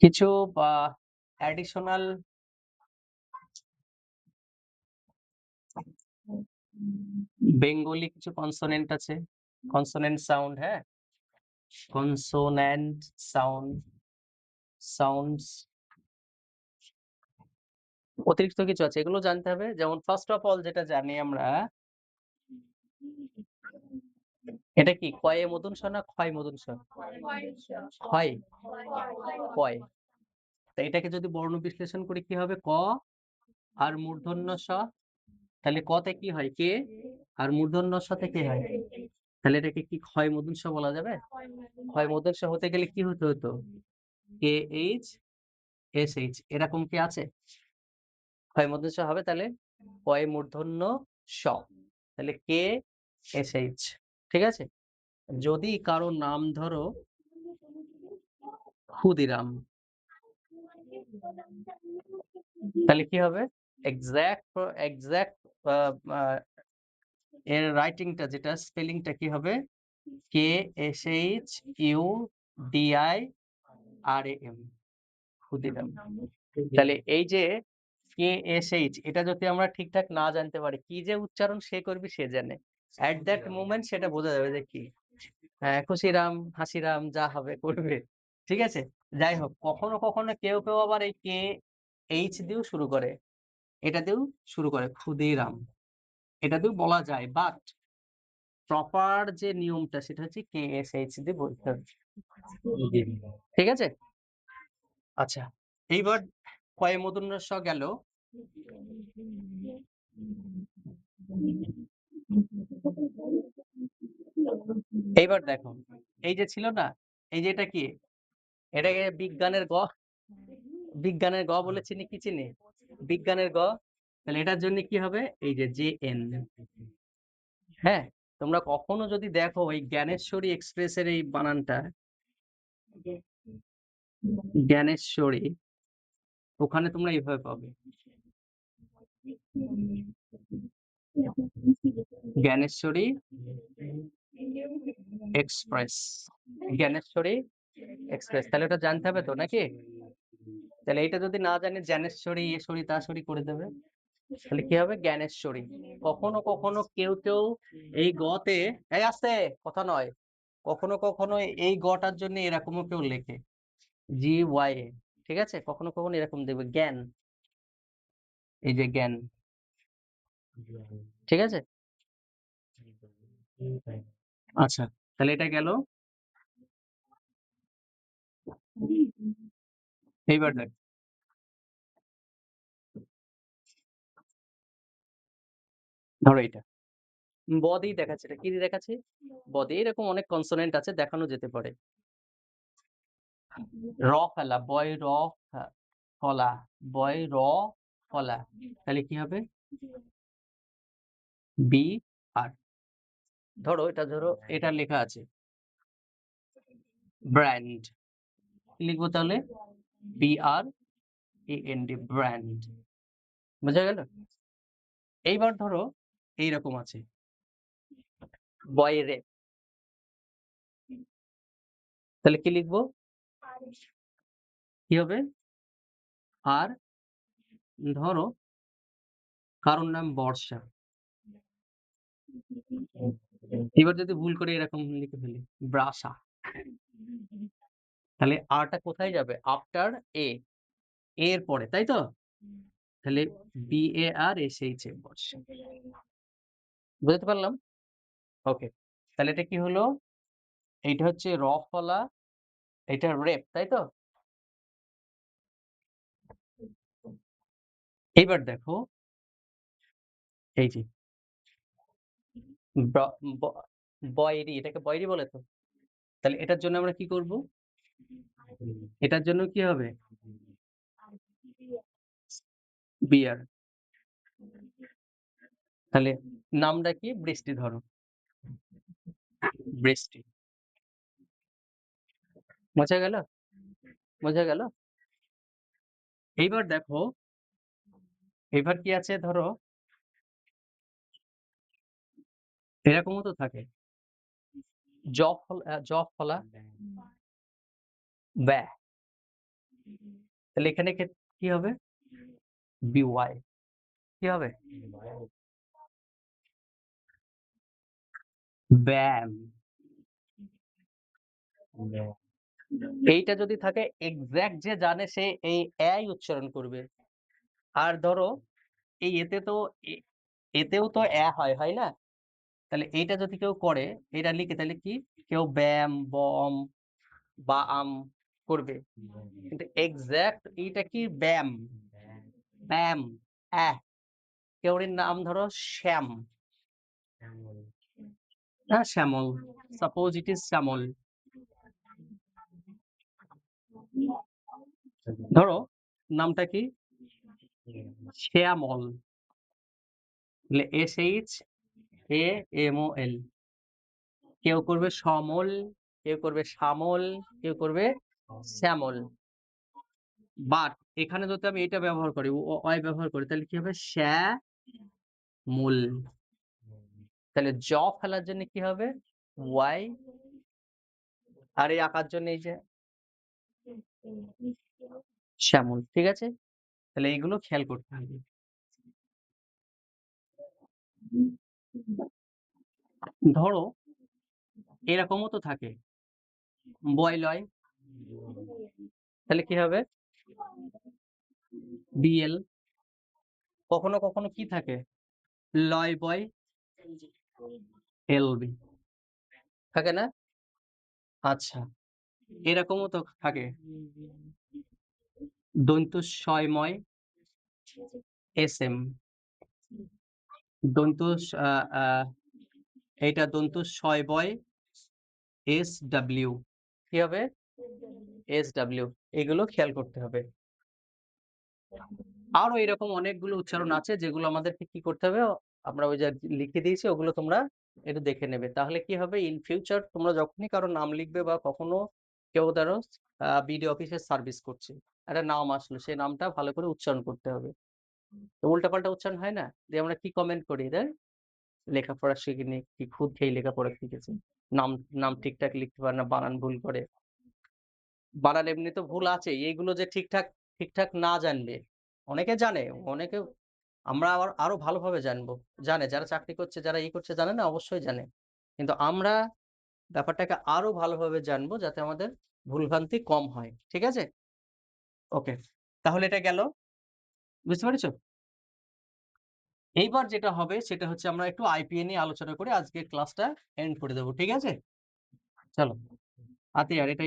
কিছু additional Bengali কিছু consonant আছে, কনসোনেন্ট সাউন্ড। হ্যাঁ, কনসোনেন্ট সাউন্ডস অতিরিক্ত কিছু আছে, এগুলো জানতে হবে। যেমন ফার্স্ট অফ অল যেটা জানি আমরা, এটা কি কয়ে মদন স না ক্ষয় মদন স? ক্ষয়, কয়। তা এটাকে যদি বর্ণ বিশ্লেষণ করি কি হবে? ক আর মূর্ধন্য স, তাহলে কতে কি হয়? কে, আর মূর্ধন্য সতে কি হয়? তাহলে এটাকে কি ক্ষয় মদন স বলা যাবে? ক্ষয় মদন স হতে গেলে কি হতে হতো? কে এইচ এস এইচ, এরকম কি আছে? ক্ষয় মদন স হবে তাহলে কয় মূর্ধন্য স, তাহলে কে এস এইচ। ঠিক আছে। যদি কারো নাম ধরো ক্ষুদিরাম, তাহলে কি হবে? এক্সাক্ট এর রাইটিংটা যেটা স্পেলিংটা কি হবে? K S H U D I R A M, Khudiram. তাহলে এই যে কে এস এইচ, এটা যদি আমরা ঠিকঠাক না জানতে পারি, কি যে উচ্চারণ সে করবি সে জানে, অ্যাট দ্যাট মোমেন্ট সেটা বোঝা যাবে যে কি। হ্যাঁ, খুশিরাম হাসিরাম যা হবে করবে। ঠিক আছে। যাই হোক, কখনো কখনো কেউ কেউ আবার এই কে এইচ দিয়েও শুরু করে, এটা দিয়েও শুরু করে, ক্ষুদিরাম, এটা দিয়েও বলা যায়, বাট প্রপার যে নিয়মটা সেটা হচ্ছে কে এস এইচ দিয়ে বলতে হবে। ঠিক আছে। আচ্ছা, এইবার কয়ে মূর্ধন্য ষ গেল। এইবার দেখো, এই যে ছিল না, এই যে এটা কি, এটাকে বিজ্ঞানের গ, বিজ্ঞানের গ বলে চিনি, কি চিনি? বিজ্ঞানের গ। তাহলে এটার জন্য কি হবে? এই যে জে এন। হ্যাঁ, তোমরা কখনো যদি দেখো এই জ্ঞানেশ্বরী এক্সপ্রেসের এই বানানটা, জ্ঞানেশ্বরী, ওখানে তোমরা এইভাবে পাবে, জ্ঞানেশ্বরী এক্সপ্রেস, জ্ঞানেশ্বরী এক্সপ্রেস। তাহলে ওটা জানতে হবে তো নাকি? তাহলে এটা যদি না জানি, জ্ঞানেশ্বরী এশ্বরী তাশ্বরী করে দেবে, তাহলে কি হবে? জ্ঞানেশ্বরী। কখনো কখনো কেউ কেউ এই গতে, এই আসতে কথা নয়, কখনো কখনো এই গটার জন্য এরকমও কেউ লেখে, জি ওয়াই এ। ঠিক আছে, কখনো কখনো এরকম দেবে জ্ঞান, এই যে জ্ঞান। ঠিক আছে। আচ্ছা, তাহলে এটা গেল। এইবার দেখ, ধরো এটা বদি দেখাচ্ছে, এটা কি দিয়ে দেখাচ্ছে? বদি। এরকম অনেক কনসোনেন্ট আছে, দেখানো যেতে পারে। র ফেলা, বয় র ফলা, বয় র ফলা, তাহলে কি হবে? B R. ধরো এটা, ধরো এটা লেখা আছে ব্র্যান্ড, লিখবো তাহলে B R A N D, brand. বোঝা গেল? এইবার ধরো এইরকম আছে বয় রে, তাহলে কি লিখবো? কি হবে? আর ধরো কারোর নাম বর্ষা, এবার যদি ভুল করে এরকম লিখে ফেলি ব্রাসা, তাহলে আরটা কোথায় যাবে? আফটার এ, এর পরে, তাই তো? তাহলে B A R S H A, Barsha. বুঝতে পারলাম? ওকে, তাহলে এটা কি হলো? এইটা হচ্ছে র ফলা, এটা রেপ, তাই তো? এবার দেখো এই যে বয়রি, এটাকে বয়রি বলে তো। তাহলে এটার জন্য আমরা কি করব? এটার জন্য কি হবে? বিয়ার। তাহলে নামটা কি? বৃষ্টি। ধরো বৃষ্টি। বোঝা গেল? বোঝা গেল? এইবার দেখো, এবার কি আছে? ধরো এরকমও তো থাকে, জ ফলা, ব্যা, তাহলে এখানে কি হবে? by কি হবে? ব্যায়াম। এইটা যদি থাকে এক্সাক্ট যে জানে সে এই এই উচ্চারণ করবে। আর ধরো এই এতেও তো হয় না? তাহলে এইটা যদি কেউ করে, এটা লিখে তাহলে কি? কেউ ব্যায়াম, বম বা করবে। কিন্তু এক্সাক্ট এইটা কি? ব্যায়াম, ব্যায়াম, কেউর নাম ধরো শ্যাম। হ্যাঁ, শ্যামল। সাপোজ ইট ইজ শ্যামল। ধরো নামটা কি? শ্যামল। তাহলে SHAMOL। কেউ করবে সমল, কেউ করবে শ্যামল, কেউ করবে শ্যামল। বাট এখানে যদি আমি এটা ব্যবহার করি, অয় ব্যবহার করি, তাহলে কি হবে? শ্যামল। তাহলে জ ফেলার জন্য কি হবে? ওয়াই। আর এই আঁকার জন্য এই যে শ্যামল। ঠিক আছে? তাহলে এইগুলো খেয়াল করতে হবে। ধরো এরকমও তো থাকে বয়-লয়। তাহলে কি হবে? BL। কখনো কখনো কি থাকে? লয়-বয়, LB থাকে না? আচ্ছা, এরকমও তো থাকে দন্ত্যুস-শয়-ময়, SM। দন্ত্যুস এইটা দন্ত্যুস-শয়-বয়, SW। কি হবে? SW। এগুলো খেয়াল করতে হবে। আরো এরকম অনেকগুলো উচ্চারণ আছে যেগুলো আমাদেরকে কি করতে হবে? আমরা ওই যে লিখে দিয়েছি ওগুলো তোমরা একটু দেখে নেবে। তাহলে কি হবে? ইন ফিউচার তোমরা যখনই কারো নাম লিখবে বা কখনো কেউ ধরো বিডিও অফিসে সার্ভিস করছে, একটা নাম আসলো, সেই নামটা ভালো করে উচ্চারণ করতে হবে। তো উল্টাপাল্টা উচ্চারণ হয় না? দিয়ে আমরা কি কমেন্ট করি? লেখাপড়া শিখিনি, কি খুদ খেয়ে লেখাপড়া শিখেছে। নাম নাম ঠিকঠাক লিখতে পারে না, বানান ভুল করে। বানান এমনি তো ভুল আছে, এইগুলো যে ঠিকঠাক না জানবে। অনেকে জানে, অনেকে আমরা আরো ভালোভাবে জানবো। জানে যারা চাকরি করছে, যারা করছে জানে না? অবশ্যই জানে। কিন্তু আমরা ব্যাপারটাকে আরো ভালোভাবে জানবো যাতে আমাদের ভুলভ্রান্তি কম হয়। ঠিক আছে? ওকে। তাহলে এটা গেল। বুঝতে পেরেছো? এইবার যেটা হবে সেটা হচ্ছে আমরা একটু IPA নিয়ে আলোচনা করে আজকের ক্লাসটা এন্ড করে দেব। ঠিক আছে? চলো। এটাই